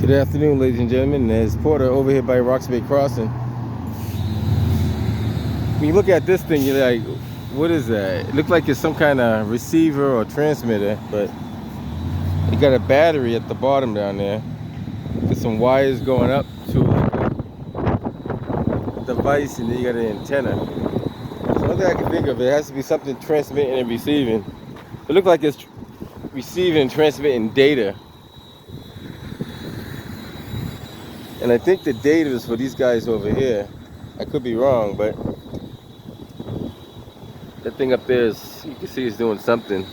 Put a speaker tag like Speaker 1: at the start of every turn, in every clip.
Speaker 1: Good afternoon, ladies and gentlemen. There's Porter over here by Roxbury Crossing. When you look at this thing, you're like, what is that? It looks like it's some kind of receiver or transmitter, but you got a battery at the bottom down there. There's some wires going up to a device, and then you got an antenna. So one thing I can think of, it has to be something transmitting and receiving. It looks like it's receiving and transmitting data. And I think the data is for these guys over here. I could be wrong, but that thing up there is, you can see it's doing something.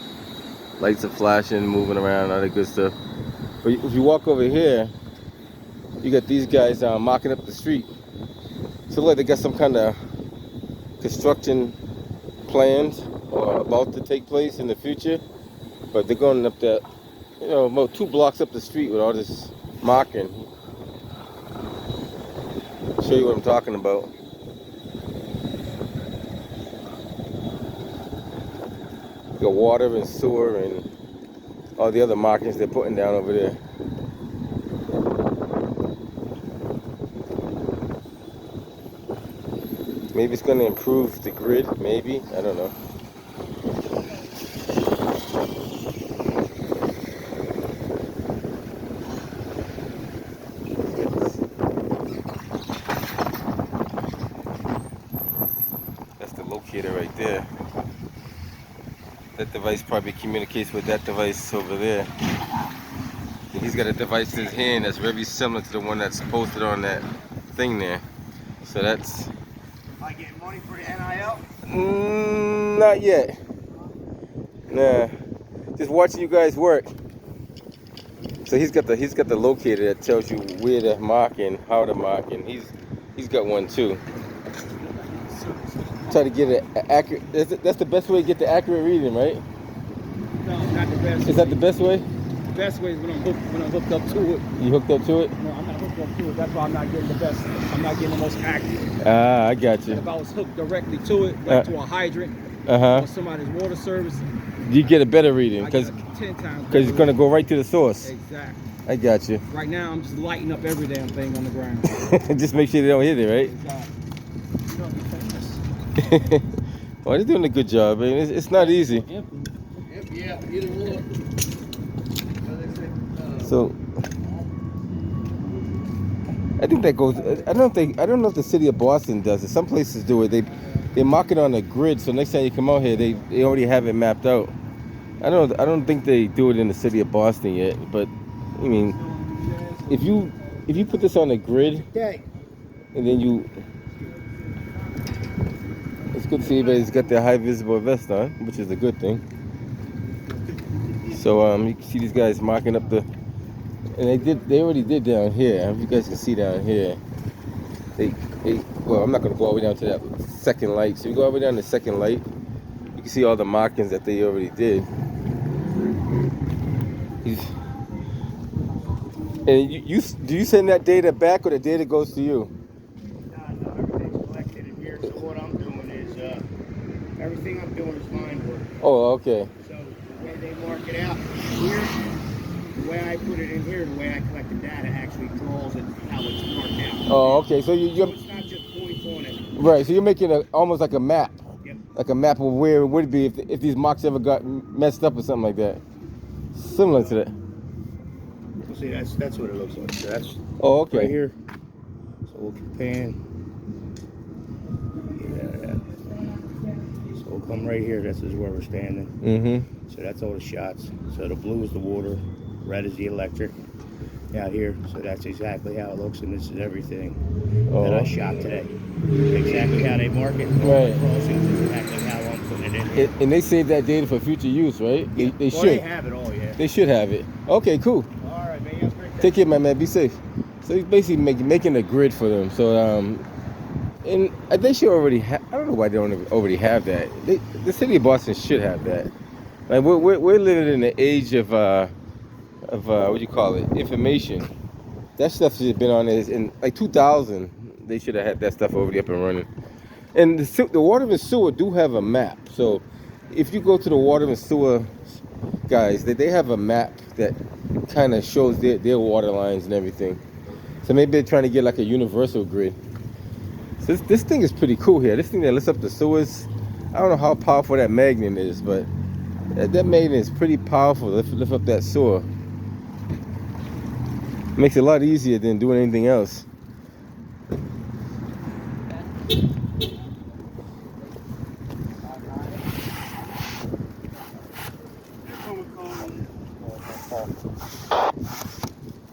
Speaker 1: Lights are flashing, moving around, all that good stuff. But if you walk over here, you got these guys marking up the street. So like they got some kind of construction plans or about to take place in the future. But they're going up that, about 2 blocks up the street with all this marking. I'll show you what I'm talking about. You got water and sewer and all the other markings they're putting down over there. Maybe it's going to improve the grid, maybe, I don't know. That's the locator right there. That device probably communicates with that device over there. And he's got a device in his hand that's very similar to the one that's posted on that thing there. So that's...
Speaker 2: Am I getting money for the NIL?
Speaker 1: Not yet. Nah. Just watching you guys work. So he's got the locator that tells you where to mark and how to mark, and he's got one too. Try to get it accurate. That's the best way to get the accurate reading, right?
Speaker 2: No, not the best.
Speaker 1: Is that the best way?
Speaker 2: The best way is when I'm hooked up to it.
Speaker 1: You hooked up to it?
Speaker 2: No, I'm not hooked up to it. That's why I'm not getting the best. I'm not getting the most accurate.
Speaker 1: Ah, I got you.
Speaker 2: If I was hooked directly to it, like to a hydrant or somebody's water service,
Speaker 1: you get a better reading because
Speaker 2: 10 times.
Speaker 1: Because it's gonna go right to the source.
Speaker 2: Exactly.
Speaker 1: I got you.
Speaker 2: Right now, I'm just lighting up every damn thing on the ground.
Speaker 1: Just make sure they don't hit it, right?
Speaker 2: Exactly.
Speaker 1: Well, they're doing a good job. I mean, it's not easy.
Speaker 2: Yeah, either or.
Speaker 1: So I think that goes. I don't know if the city of Boston does it. Some places do it. They mark it on a grid, so next time you come out here, they already have it mapped out. I don't think they do it in the city of Boston yet. But I mean, if you put this on a grid, and then it's good to see everybody's got their high visible vest on, which is a good thing. So you can see these guys marking up and they already did down here. I don't know if you guys can see down here. Well, I'm not gonna go all the way down to that second light. So you go all the way down to the second light, you can see all the markings that they already did. And do you send that data back or the data goes to you?
Speaker 2: No, everything's collected in here. So what I'm doing is everything I'm doing is line work.
Speaker 1: Oh, okay.
Speaker 2: So the way they mark it out here, the way I put it in here, the way I collect the data actually draws it how it's marked out.
Speaker 1: Oh, okay. So
Speaker 2: so it's not just points on it.
Speaker 1: Right. So you're making almost like a map.
Speaker 2: Yep.
Speaker 1: Like a map of where it would be if these marks ever got messed up or something like that. Similar to that.
Speaker 2: Well, see, that's what it looks like. So that's
Speaker 1: okay.
Speaker 2: Right here. So we'll pan. Yeah. So we'll come right here. This is where we're standing.
Speaker 1: Mm-hmm.
Speaker 2: So that's all the shots. So the blue is the water, red is the electric. Out here, so that's exactly how it looks, and this is everything that I shot today. Exactly how they mark it.
Speaker 1: Right.
Speaker 2: Crossings is exactly how I'm putting it in here.
Speaker 1: And they save that data for future use, right?
Speaker 2: Yeah.
Speaker 1: They
Speaker 2: Well,
Speaker 1: should.
Speaker 2: they have it all, yeah.
Speaker 1: They should have it. Okay, cool.
Speaker 2: All right, man. You have a great day.
Speaker 1: Take care, my man. Be safe. So he's basically making a grid for them. So and they should already have. I don't know why they don't already have that. The city of Boston should have that. Like we're living in the age of what do you call it? Information. That stuff should have been on there in like 2000. They should have had that stuff already up and running. And the water and sewer do have a map. So if you go to the water and sewer guys, they have a map that kind of shows their water lines and everything. So maybe they're trying to get like a universal grid. So this thing is pretty cool here. This thing that lifts up the sewers. I don't know how powerful that magnet is, but that magnet is pretty powerful to lift up that sewer. Makes it a lot easier than doing anything else.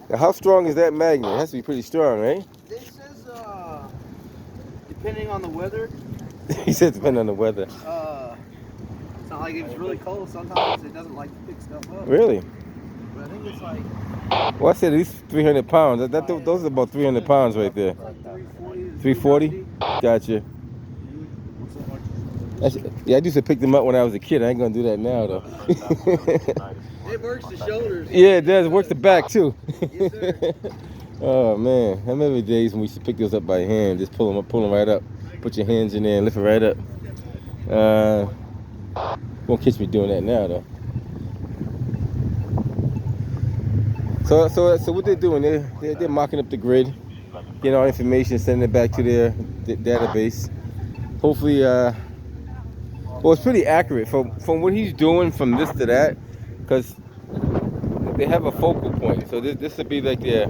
Speaker 1: Now, how strong is that magnet? It has to be pretty strong, right?
Speaker 3: This is depending on the weather.
Speaker 1: He said depending on the weather.
Speaker 3: It's not like if it's really cold. Sometimes it doesn't like to pick stuff up.
Speaker 1: Really?
Speaker 3: But I think it's like.
Speaker 1: Well, I said at least 300 pounds. Those are about 300 pounds right there.
Speaker 3: Like 340.
Speaker 1: 340? Gotcha. Yeah, I used to pick them up when I was a kid. I ain't gonna do that now though.
Speaker 3: It works the shoulders.
Speaker 1: Yeah, it does. It works the back too.
Speaker 3: Yes, sir.
Speaker 1: Oh man, I remember the days when we used to pick those up by hand. Just pull them right up. Put your hands in there and lift it right up. Won't catch me doing that now though. So what they're doing? They're mocking up the grid, getting all information, sending it back to their database. Hopefully, well, it's pretty accurate from what he's doing from this to that, because they have a focal point. So this would be like their,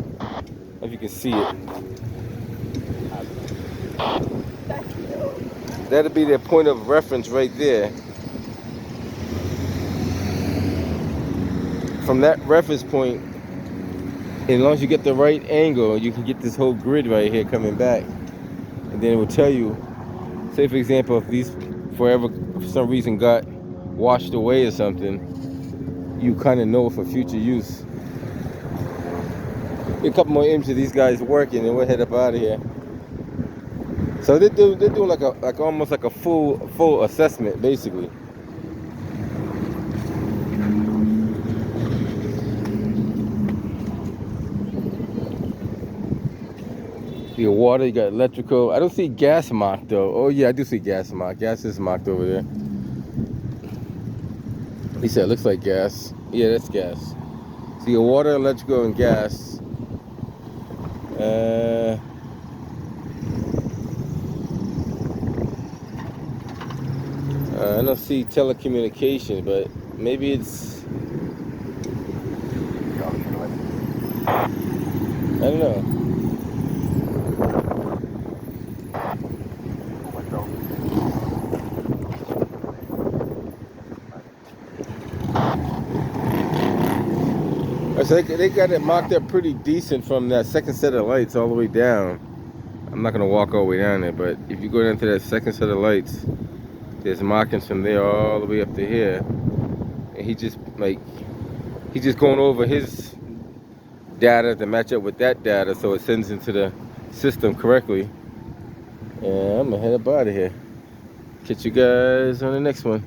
Speaker 1: if you can see it, that'll be their point of reference right there. From that reference point, and as long as you get the right angle, you can get this whole grid right here coming back, and then it will tell you. Say for example, if these forever for some reason got washed away or something, you kind of know for future use. A couple more images of these guys working, and we'll head up out of here. So they're doing like almost like a full assessment basically. You got water, you got electrical. I don't see gas marked though. Oh yeah, I do see gas marked. Gas is marked over there. He said it looks like gas. Yeah, that's gas. So you got water, electrical, and gas. I don't see telecommunications, but maybe it's, I don't know. So they got it marked up pretty decent from that second set of lights all the way down. I'm not gonna walk all the way down there, but if you go down to that second set of lights, there's markings from there all the way up to here. And he's just going over his data to match up with that data so it sends into the system correctly. And I'm gonna head up out of here. Catch you guys on the next one.